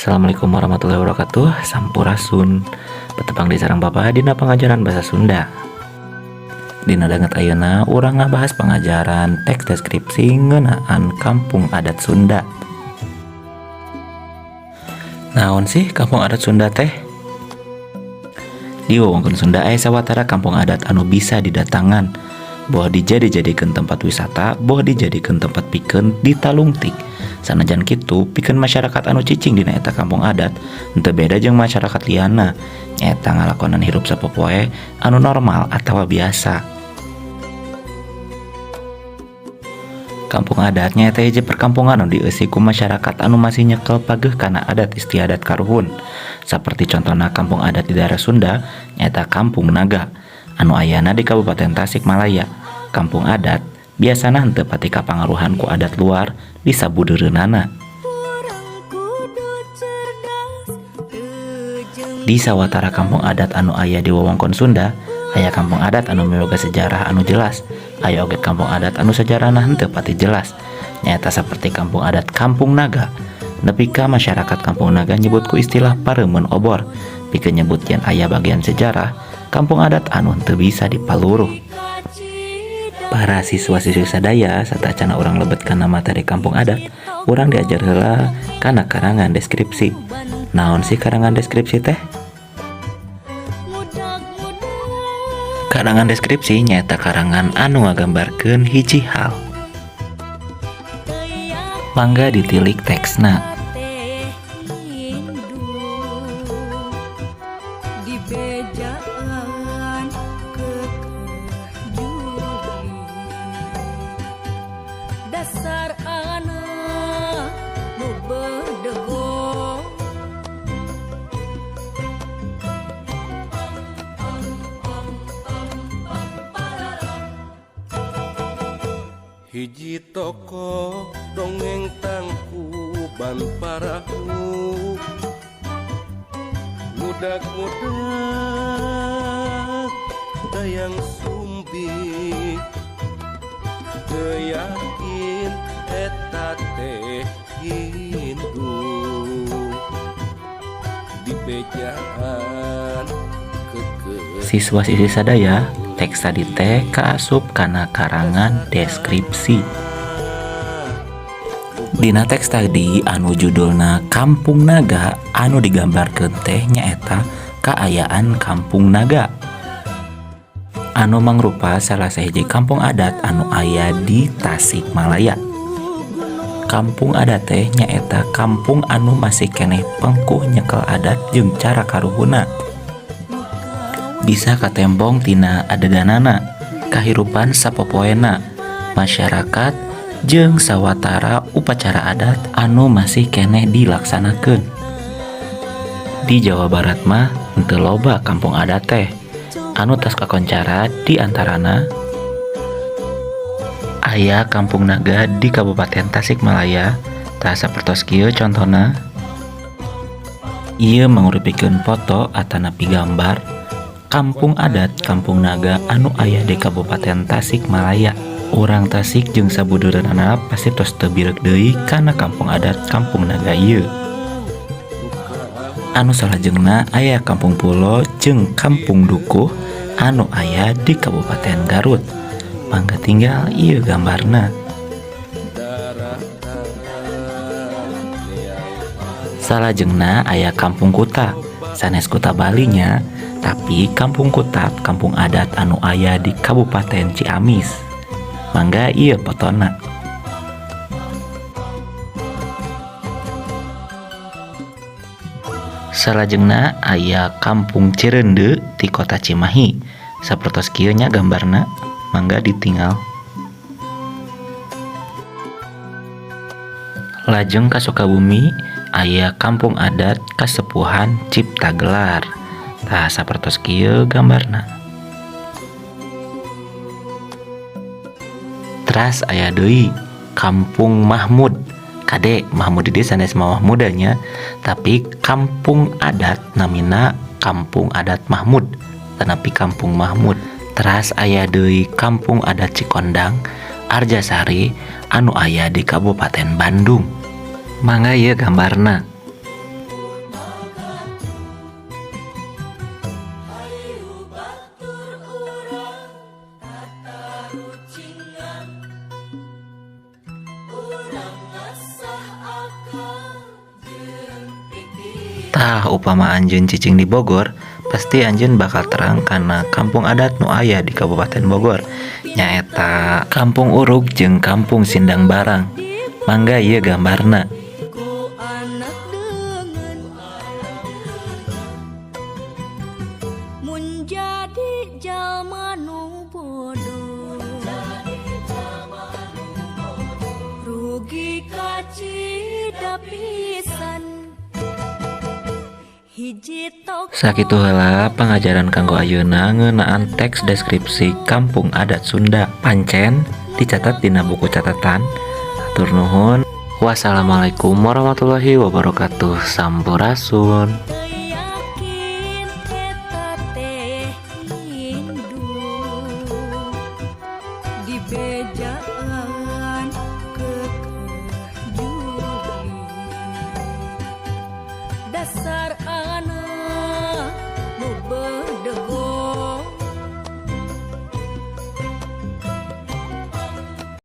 Assalamualaikum warahmatullahi wabarakatuh. Sampurasun. Betepang di sareng Bapak dina pengajaran bahasa Sunda. Dina danget ayeuna urang ngabahas pengajaran teks deskripsi ngeunaan kampung adat Sunda. Naon sih kampung adat Sunda teh? Di wewengkon Sunda aya sawatara kampung adat anu bisa didatangan, boh dijadikeun tempat wisata, boh dijadikeun tempat pikeun ditalungtik. Sanajan kitu, pikeun masyarakat anu cicing dina eta kampung adat henteu beda jeung masyarakat liana, nyaeta ngalakonan hirup sapopoe anu normal atawa biasa. Kampung adat nyaeta hiji perkampungan anu dieusi ku masyarakat anu masih nyekel pageuh kana adat istiadat karuhun. Saperti contohna kampung adat di daerah Sunda nyaeta Kampung Naga anu ayana di Kabupaten Tasikmalaya. Kampung adat biasana henteu pati kapangaruhan ku adat luar di sabudeureunana. Di sawatara kampung adat anu aya di wewengkon Sunda, aya kampung adat anu miboga sejarah anu jelas, aya oge kampung adat anu sejarahna henteu pati jelas. Nyaeta saperti kampung adat Kampung Naga. Nepi ka masyarakat Kampung Naga nyebut ku istilah pareumeun obor, pikeun nyebut yen aya bagian sejarah kampung adat anu henteu bisa dipaluruh. Para siswa-siswi sadaya satacana urang lebetkeun materi kampung adat, urang diajar heula kana karangan deskripsi. Naon sih karangan deskripsi teh? Karangan deskripsi nyaeta karangan anu ngagambarkeun hiji hal. Mangga ditilik teksna. Dasar anak nu bedego hiji toko dongeng tangkuban parahu mudak-mudak dayang sumbi teu yakin eta teh Hindu di bejaan Siswa-siswi sadaya, teks tadi teh kaasup kana karangan deskripsi. Dina teks tadi anu judulna Kampung Naga anu digambarkeun teh nyaeta kaayaan Kampung Naga anu mangrupa salah sahiji kampung adat anu aya di Tasikmalaya. Kampung adat teh nyaeta kampung anu masih keneh pengkuh nyekel adat jeung cara karuhuna. Bisa katembong tina adeganana, kahirupan sapopoena, masyarakat jeung sawatara upacara adat anu masih keneh dilaksanakeun. Di Jawa Barat mah henteu loba kampung adat teh. Anu tos kakoncara di antarana aya Kampung Naga di Kabupaten Tasikmalaya. Tah sapertos kieu contona. Ieu mangurupikeun foto atanapi gambar kampung adat Kampung Naga anu aya di Kabupaten Tasikmalaya. Urang Tasik jeung sabudeureunana pasti tos teu birek deui kana kampung adat Kampung Naga ieu. Anu salajengna aya Kampung Pulo jeung Kampung Dukuh anu aya di Kabupaten Garut. Mangga tinggal ieu gambarna. Salajengna aya Kampung Kuta, sanes Kuta Bali nya, tapi Kampung Kuta kampung adat anu aya di Kabupaten Ciamis. Mangga ieu fotona. Salajengna aya Kampung Cireundeuk di Kota Cimahi. Sapertos kieu nya gambarna, mangga ditinggal. Lajeng ka Sukabumi aya Kampung Adat Kasepuhan Cipta Gelar. Tah sapertos kieu gambarna. Teras aya deui Kampung Mahmud. Kade Mahmud di sanes Mahmudanya, tapi kampung adat namina Kampung Adat Mahmud, tanapi Kampung Mahmud. Teras aya deui Kampung Adat Cikondang Arjasari anu aya di Kabupaten Bandung. Mangga ieu gambarna. Tah upama anjeun cicing di Bogor, pasti anjeun bakal terang karena kampung adat nu aya di Kabupaten Bogor. Nyaeta Kampung Urug jeung Kampung Sindang Barang. Mangga ieu gambarna. ku anak dengan mun jadi jalma nu bodoh rugi kacida pisan hiji tok Sakitu heula pangajaran kanggo ayeuna ngeunaan teks deskripsi kampung adat Sunda. Pancen dicatat dina buku catatan. Hatur nuhun. Wassalamualaikum warahmatullahi wabarakatuh. Sampurasun. yakin eta teh hindu di bejaan kekeh juli dasar